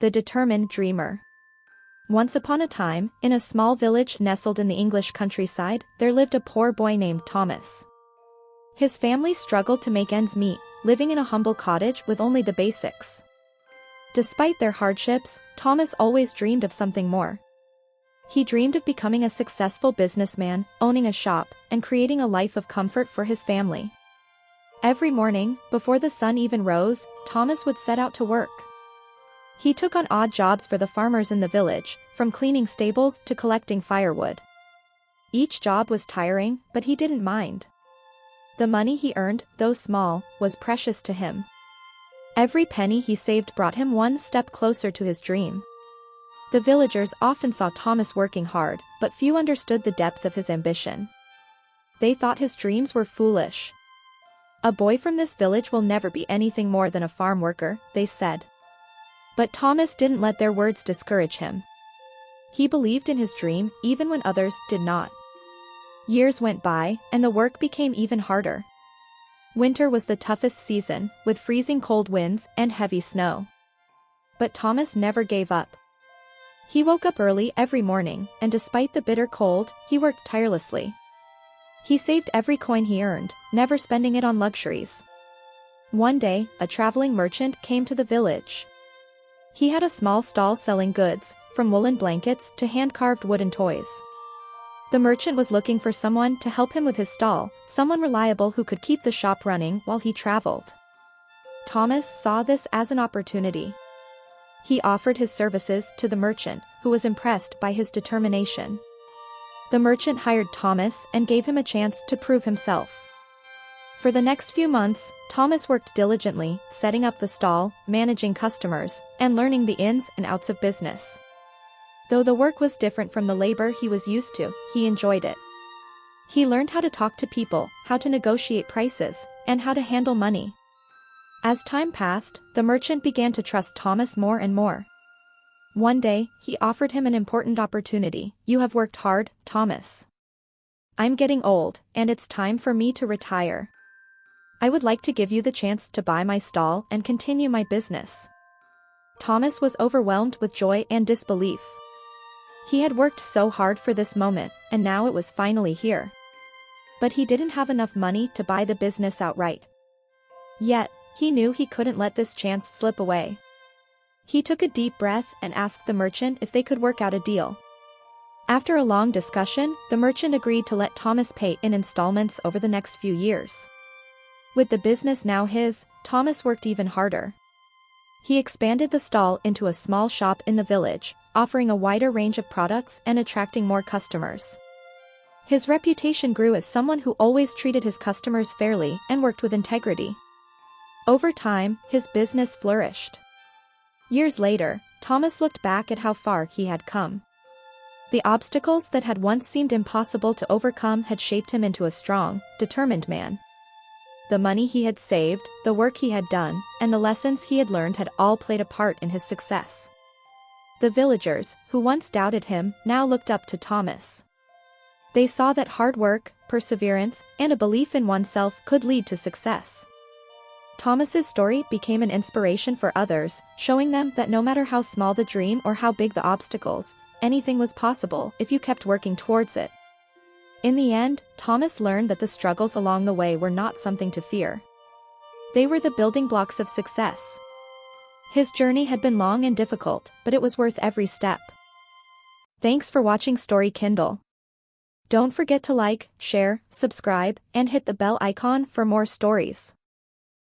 The Determined Dreamer. Once upon a time, in a small village nestled in the English countryside, there lived a poor boy named Thomas. His family struggled to make ends meet, living in a humble cottage with only the basics. Despite their hardships, Thomas always dreamed of something more. He dreamed of becoming a successful businessman, owning a shop, and creating a life of comfort for his family. Every morning, before the sun even rose, Thomas would set out to work. He took on odd jobs for the farmers in the village, from cleaning stables to collecting firewood. Each job was tiring, but he didn't mind. The money he earned, though small, was precious to him. Every penny he saved brought him one step closer to his dream. The villagers often saw Thomas working hard, but few understood the depth of his ambition. They thought his dreams were foolish. "A boy from this village will never be anything more than a farm worker," they said. But Thomas didn't let their words discourage him. He believed in his dream, even when others did not. Years went by, and the work became even harder. Winter was the toughest season, with freezing cold winds and heavy snow. But Thomas never gave up. He woke up early every morning, and despite the bitter cold, he worked tirelessly. He saved every coin he earned, never spending it on luxuries. One day, a traveling merchant came to the village. He had a small stall selling goods, from woolen blankets to hand-carved wooden toys. The merchant was looking for someone to help him with his stall, someone reliable who could keep the shop running while he traveled. Thomas saw this as an opportunity. He offered his services to the merchant, who was impressed by his determination. The merchant hired Thomas and gave him a chance to prove himself. For the next few months, Thomas worked diligently, setting up the stall, managing customers, and learning the ins and outs of business. Though the work was different from the labor he was used to, he enjoyed it. He learned how to talk to people, how to negotiate prices, and how to handle money. As time passed, the merchant began to trust Thomas more and more. One day, he offered him an important opportunity. "You have worked hard, Thomas. I'm getting old, and it's time for me to retire. I would like to give you the chance to buy my stall and continue my business." Thomas was overwhelmed with joy and disbelief. He had worked so hard for this moment, and now it was finally here. But he didn't have enough money to buy the business outright. Yet, he knew he couldn't let this chance slip away. He took a deep breath and asked the merchant if they could work out a deal. After a long discussion, the merchant agreed to let Thomas pay in installments over the next few years. With the business now his, Thomas worked even harder. He expanded the stall into a small shop in the village, offering a wider range of products and attracting more customers. His reputation grew as someone who always treated his customers fairly and worked with integrity. Over time, his business flourished. Years later, Thomas looked back at how far he had come. The obstacles that had once seemed impossible to overcome had shaped him into a strong, determined man. The money he had saved, the work he had done, and the lessons he had learned had all played a part in his success. The villagers, who once doubted him, now looked up to Thomas. They saw that hard work, perseverance, and a belief in oneself could lead to success. Thomas's story became an inspiration for others, showing them that no matter how small the dream or how big the obstacles, anything was possible if you kept working towards it. In the end, Thomas learned that the struggles along the way were not something to fear. They were the building blocks of success. His journey had been long and difficult, but it was worth every step. Thanks for watching Story Kindle. Don't forget to like, share, subscribe, and hit the bell icon for more stories.